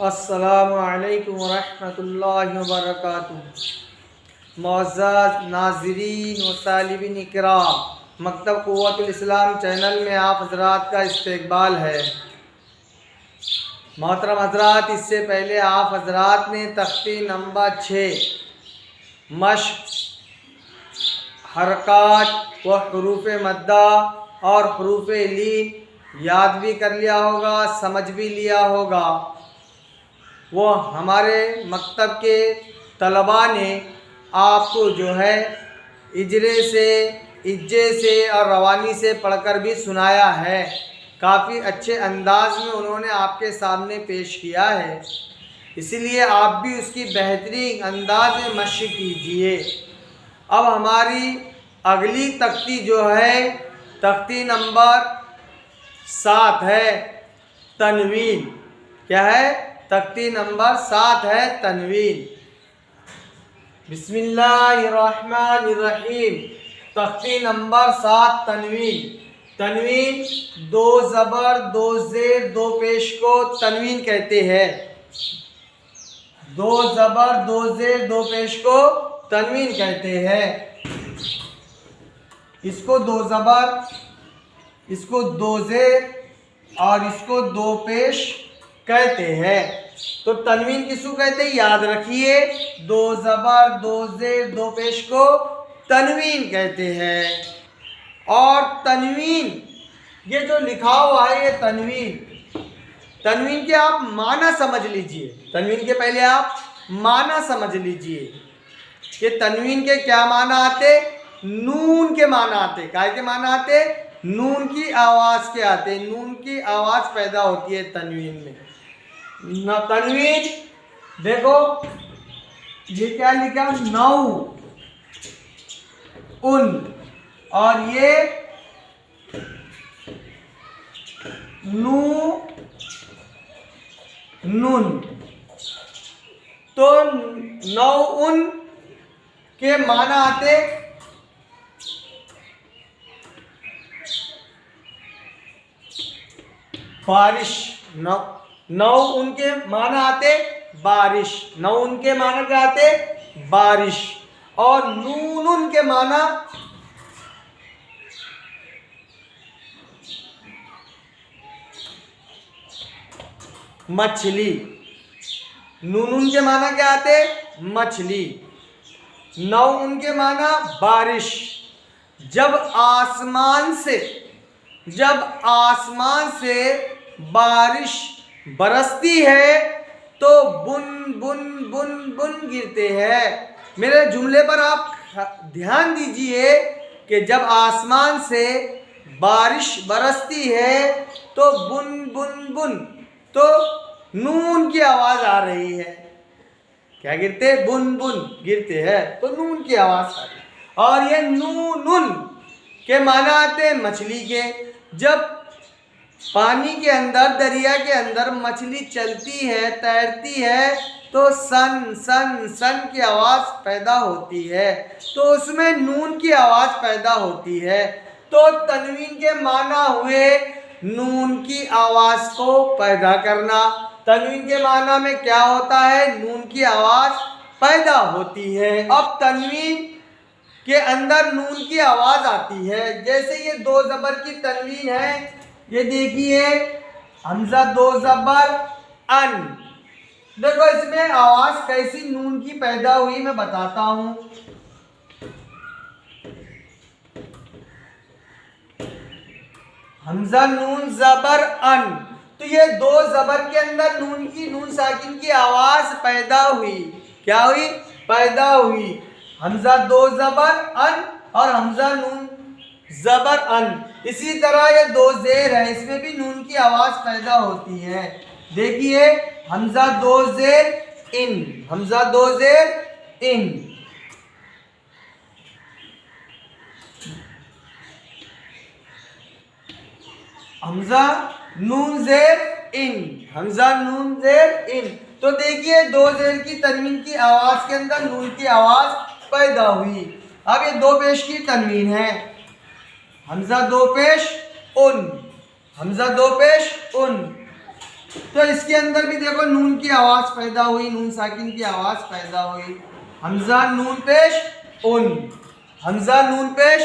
अस्सलामु अलैकुम वरहमतुल्लाहि वबरकातुहू। मुअज़्ज़ज़ नाज़रीन व तालिबीन इकराम, मकतब क़ुव्वतुल इस्लाम चैनल में आप हज़रात का इस्तक़बाल है। मोहतरम हज़रात, इससे पहले आप हज़रात ने तख्ती नंबर 6 मश्क, हरकात व हुरूफ़ मद्दा और हुरूफ़ लीन याद भी कर लिया होगा, समझ भी लिया होगा। वो हमारे मकतब के तलबा ने आपको जो है इज्जे से और रवानी से पढ़कर भी सुनाया है। काफ़ी अच्छे अंदाज में उन्होंने आपके सामने पेश किया है, इसीलिए आप भी उसकी बेहतरीन अंदाज में मशक कीजिए। अब हमारी अगली तख्ती जो है तख्ती नंबर 7 है, तनवीन। क्या है? तख्ती नंबर 7 है, तनवीन। बिस्मिल्लाहिर्रहमानिर्रहीम। तख्ती नंबर 7, तनवीन। तनवीन 2 ज़बर 2 ज़ेर 2 पेश को तनवीन कहते हैं। 2 ज़बर 2 ज़ेर 2 पेश को तनवीन कहते हैं। इसको 2 ज़बर, इसको 2 ज़ेर और इसको 2 पेश कहते हैं। तो तनवीन किसको कहते हैं? याद रखिए, 2 ज़बर 2 ज़ेर 2 पेश को तनवीन कहते हैं। और तनवीन ये जो लिखा हुआ है, ये तनवीन के आप माना समझ लीजिए। तनवीन के पहले आप माना समझ लीजिए कि तनवीन के क्या माना आते? नून के माना आते। काय के माना आते? नून की आवाज़ के आते। नून की आवाज़ पैदा होती है तनवीन में। तनवीन देखो, ये क्या लिखा? नौ उन, और ये नू नुन। तो नौ उन के माना आते बारिश। नौ उनके माना आते बारिश। नौ उनके माना क्या आते? बारिश। और नून उनके माना मछली। नून उनके माना क्या आते? मछली। नौ उनके माना बारिश। जब आसमान से बारिश बरसती है तो बुन बुन बुन बुन गिरते हैं। मेरे जुमले पर आप ध्यान दीजिए कि जब आसमान से बारिश बरसती है तो बुन बुन बुन, तो नून की आवाज़ आ रही है। क्या गिरते? बुन बुन गिरते हैं, तो नून की आवाज़ आ रही है। और ये नून के माना आते मछली के। जब पानी के अंदर, दरिया के अंदर मछली चलती है, तैरती है, तो सन सन सन की आवाज़ पैदा होती है, तो उसमें नून की आवाज़ पैदा होती है। तो तनवीन के माना हुए नून की आवाज़ को पैदा करना। तनवीन के माना में क्या होता है? नून की आवाज़ पैदा होती है। अब तनवीन के अंदर नून की आवाज़ आती है। जैसे ये 2 ज़बर की तनवीन है, ये देखिए, हमजा 2 ज़बर अन। देखो इसमें आवाज़ कैसी नून की पैदा हुई, मैं बताता हूँ। हमजा नून ज़बर अन, तो ये 2 ज़बर के अंदर नून साकिन की आवाज़ पैदा हुई। क्या हुई? पैदा हुई। हमजा 2 ज़बर अन और हमजा नून ज़बर अन। इसी तरह ये 2 ज़ेर है, इसमें भी नून की आवाज़ पैदा होती है। देखिए, हमजा 2 ज़ेर इन, हमजा 2 ज़ेर इन। हमजा नून ज़ेर इन, हमजा नून ज़ेर इन। तो देखिए 2 ज़ेर की तनवीन की आवाज़ के अंदर नून की आवाज़ पैदा हुई। अब ये 2 पेश की तनवीन है। हमजा 2 पेश उन, हमजा 2 पेश उन। तो इसके अंदर भी देखो नून की आवाज पैदा हुई, नून साकिन की आवाज पैदा हुई। हमजा नून पेश उन, हमजा नून पेश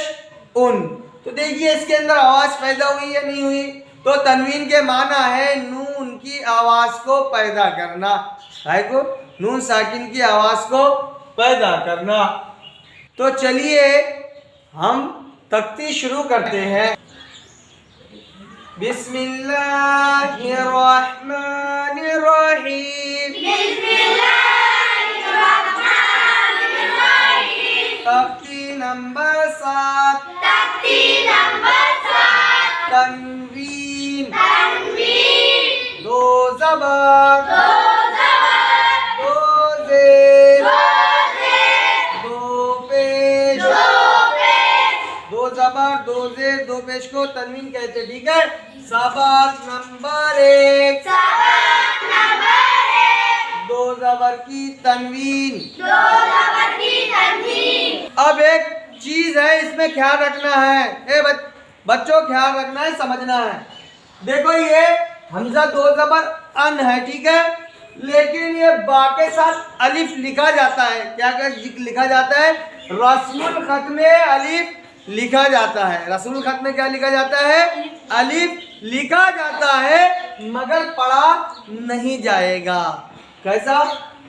उन। तो देखिए इसके अंदर आवाज पैदा हुई या नहीं हुई। तो तनवीन के माना है नून की आवाज को पैदा करना, है को नून साकिन की आवाज को पैदा करना। तो चलिए हम तख्ती शुरू करते हैं। बिस्मिल्लाहिर्रहमानिर्रहीम। तख्ती नंबर 7। तनवीन। दो ज़बर, दो ज़ेर, दो पेश, दो ज़बर, दो ज़ेर, दो पेश को तनवीन कहते हैं, ठीक है। सबक नंबर 1, दो ज़बर की तनवीन। अब एक चीज है इसमें ख्याल रखना है, बच्चों ख्याल रखना है, समझना है। देखो ये हमजा दो ज़बर अन है, ठीक है, लेकिन ये बा के साथ अलिफ लिखा जाता है। क्या लिखा जाता है? रस्मुल खत में अलिफ लिखा जाता है। रस्मुल खत में क्या लिखा जाता है? अलिफ लिखा जाता है, मगर पढ़ा नहीं जाएगा। कैसा?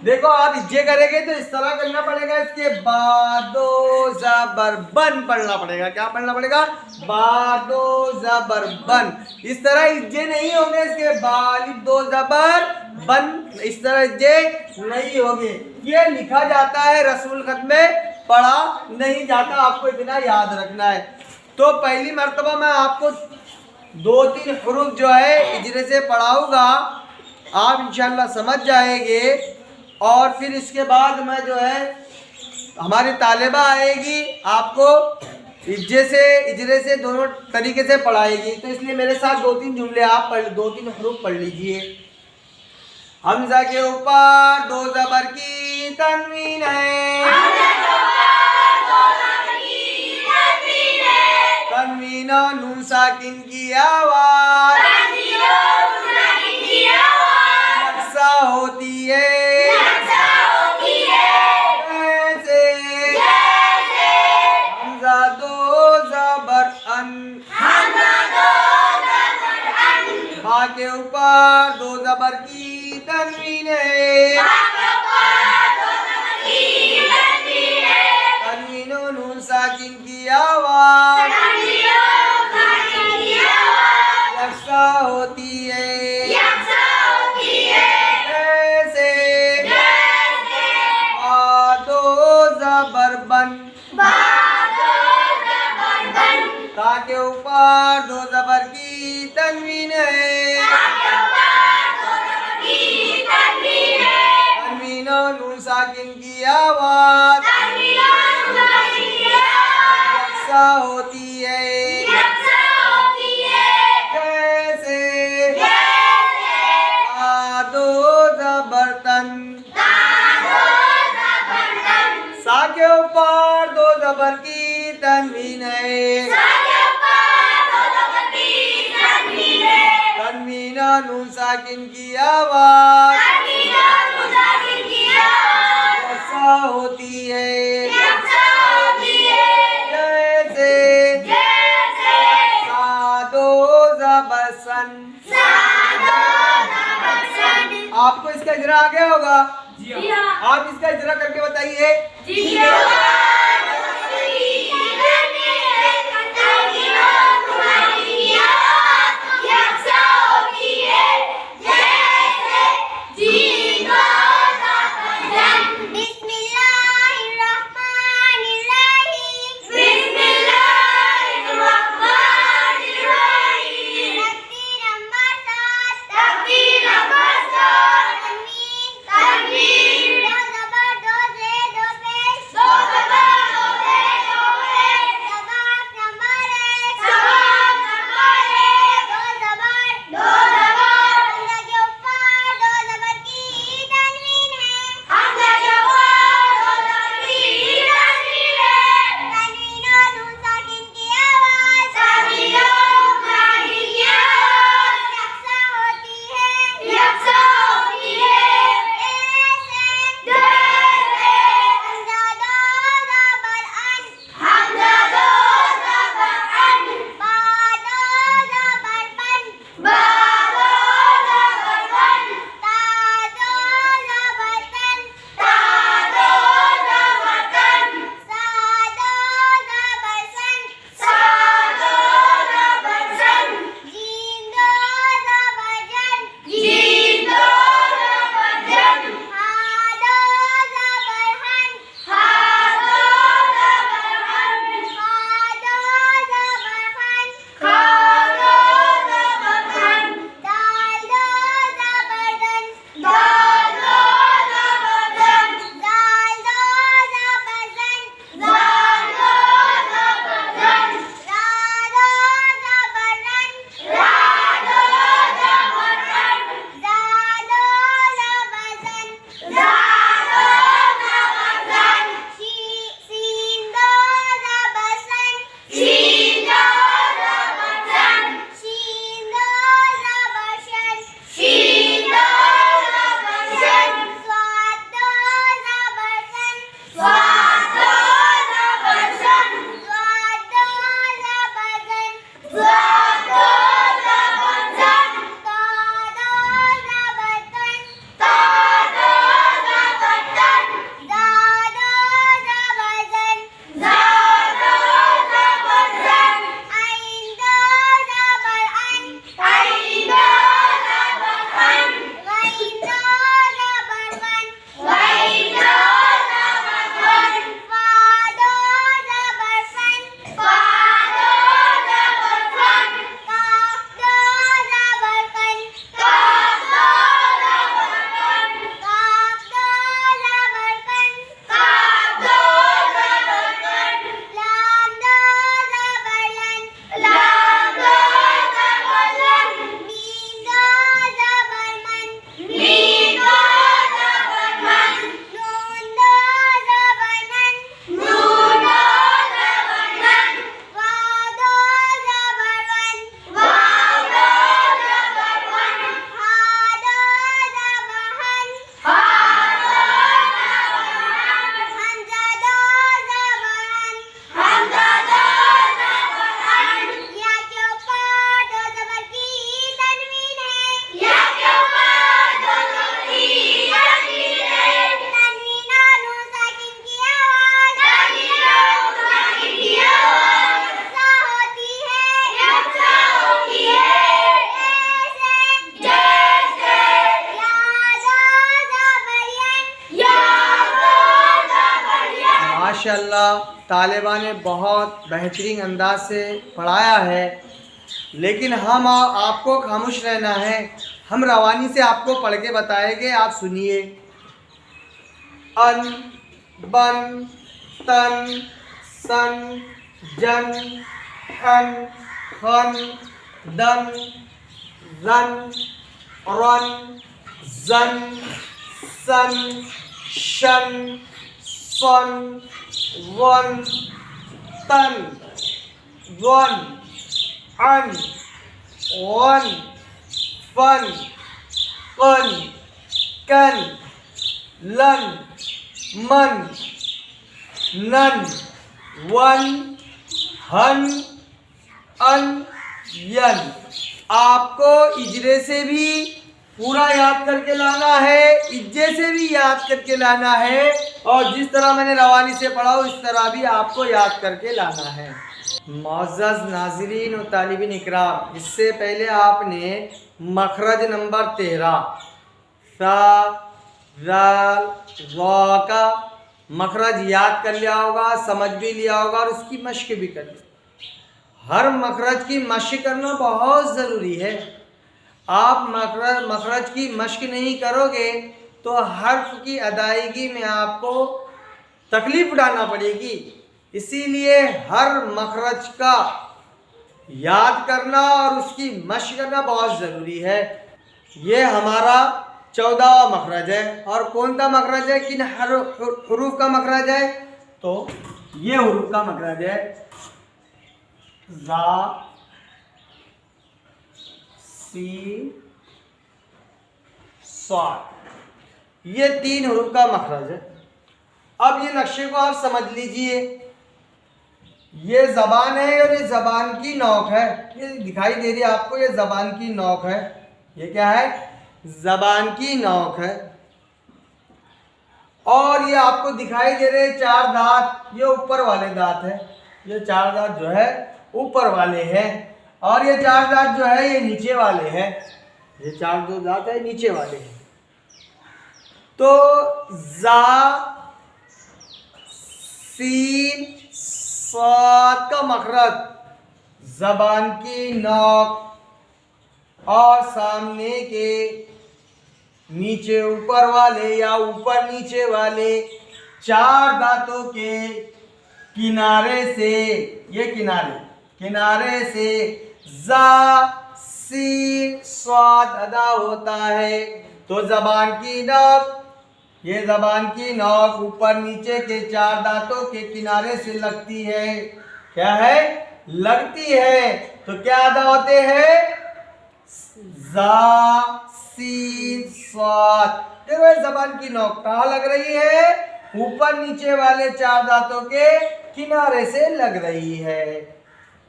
देखो आप इज्जे करेंगे तो इस तरह करना पड़ेगा, इसके बाद दो ज़बर बन पढ़ना पड़ेगा। क्या पढ़ना पड़ेगा? बादो ज़बर बन। इस तरह इज्जे नहीं होंगे, इसके बाद दो ज़बर बन, इस तरह इज्जे नहीं होंगे। ये लिखा जाता है रसूल खत में, पढ़ा नहीं जाता, आपको इतना याद रखना है। तो पहली मर्तबा मैं आपको 2-3 हुरूफ जो है इजरे से पढ़ाऊंगा, आप इंशाल्लाह समझ जाएंगे। और फिर इसके बाद मैं जो है हमारी तालिबा आएगी, आपको इजरे से दोनों तरीके से पढ़ाएगी। तो इसलिए मेरे साथ 2-3 जुमले आप 2-3 हुरूफ पढ़ लीजिए। हमजा के ऊपर दो ज़बर की तनवीन है, तनवीन और नून साकिन की आवाज यकसा होती है। हमजा दो ज़बर अन, बा के ऊपर दो ज़बर की तनवीन है, तनवीन और नून साकिन की आवाज यकसा होती है। जैसे बादो ज़बर बन, ता के ऊपर दो ज़बर की तनवीन है, तनवीन और नून साकिन की आवाज यकसा होती है। जैसे आदो ज़बर तन, सा के ऊपर दो ज़बर की तनवीन है, तनवीन और नून साकिन की आवाज यकसा होती है। जैसे सादो ज़बर सन। आपको इसका इजरा आ गया होगा? आप इसका इजरा करके बताइए। दो ज़बर माशाल्लाह तालिबा ने बहुत बेहतरीन अंदाज से पढ़ाया है, लेकिन हम आपको खामोश रहना है। हम रवानी से आपको पढ़ के बताएंगे, आप सुनिए। अन, बन, तन, सन, जन, हन, खन, दन, रन, रन, जन, सन, शन, सन, वन, तन, वन, अन, वन, फन, कन, कन, लन, मन, नन, वन, हन, अन, यन। आपको इजरे से भी पूरा याद करके लाना है, इज्जे से भी याद करके लाना है, और जिस तरह मैंने रवानी से पढ़ा उस तरह भी आपको याद करके लाना है। मुअज़्ज़ज़ नाज़रीन और तालिबीन इकराम, इससे पहले आपने मखरज नंबर 13 सा, राल, वा का मखरज याद कर लिया होगा, समझ भी लिया होगा और उसकी मश्क भी कर ली। हर मखरज की मश्क करना बहुत ज़रूरी है। आप मखरज की मश्क नहीं करोगे तो हर्फ की अदायगी में आपको तकलीफ उठाना पड़ेगी। इसीलिए हर मखरज का याद करना और उसकी मश्क करना बहुत ज़रूरी है। ये हमारा 14वां मखरज है। और कौन सा मखरज है, किन हुरूफ का मखरज है? तो ये हुरूफ का मखरज है। ज़ा, सीन, स्वाद, ये 3 हुरूफ का मखरज है। अब ये नक्शे को आप समझ लीजिए। ये ज़बान है और ये ज़बान की नोक है। ये दिखाई दे रही है आपको, ये ज़बान की नोक है। ये क्या है? ज़बान की नोक है। और ये आपको दिखाई दे रहे 4 दांत, ये ऊपर वाले दांत है। ये 4 दांत जो है ऊपर वाले हैं, और ये 4 दांत जो है ये नीचे वाले हैं। ये 4 जो दांत है नीचे वाले हैं। तो ज़ा, सीन, स्वाद का मखरज ज़बान की नोक और सामने के नीचे ऊपर वाले या ऊपर नीचे वाले 4 दांतों के किनारे से, ये किनारे से ज़ा, सीन, स्वाद अदा होता है। तो ज़बान की नोक, ये ज़बान की नोक ऊपर नीचे के 4 दांतों के किनारे से लगती है। क्या है? लगती है। तो क्या अदा होते हैं? ज़ा, सीन, स्वाद। देखो ज़बान की नोक कहाँ लग रही है? ऊपर नीचे वाले 4 दांतों के किनारे से लग रही है।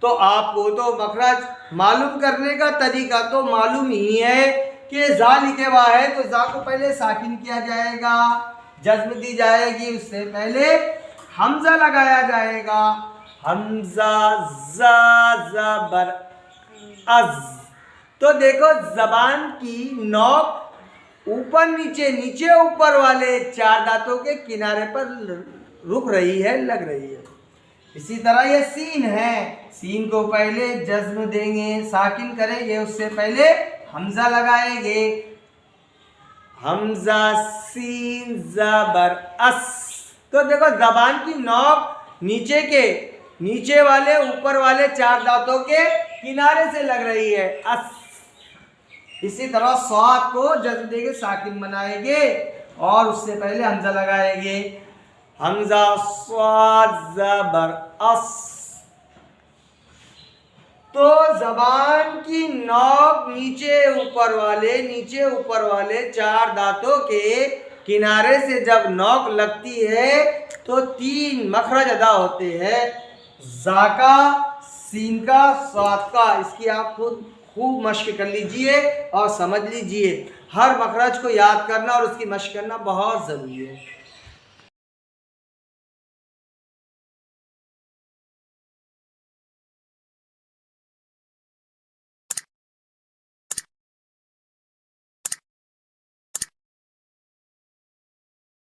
तो आपको तो मखरज मालूम करने का तरीका तो मालूम ही है कि ज़ा लिखे हुआ है तो ज़ा को पहले साकिन किया जाएगा, जज्म दी जाएगी, उससे पहले हमजा लगाया जाएगा। हमजा, ज़ा, ज़बर, अज़। तो देखो ज़बान की नोक ऊपर नीचे, नीचे ऊपर वाले 4 दांतों के किनारे पर रुक रही है, लग रही है। इसी तरह ये सीन है। सीन को पहले जज्म देंगे, साकिन करेंगे, उससे पहले हमजा लगाएंगे। हमजा, सीन, ज़बर, अस। तो देखो ज़बान की नोक नीचे वाले ऊपर वाले 4 दांतों के किनारे से लग रही है, अस। इसी तरह स्वाद को जज्म देंगे, साकिन बनाएंगे और उससे पहले हमजा लगाएंगे। हमजा, स्वाद, ज़बर, अस। तो ज़बान की नोक नीचे ऊपर वाले 4 दांतों के किनारे से जब नोक लगती है तो 3 मखरज अदा होते हैं, ज़ा का, सीन का, स्वाद का। इसकी आप खुद खूब मश्क कर लीजिए और समझ लीजिए। हर मखरज को याद करना और उसकी मश्क करना बहुत ज़रूरी है।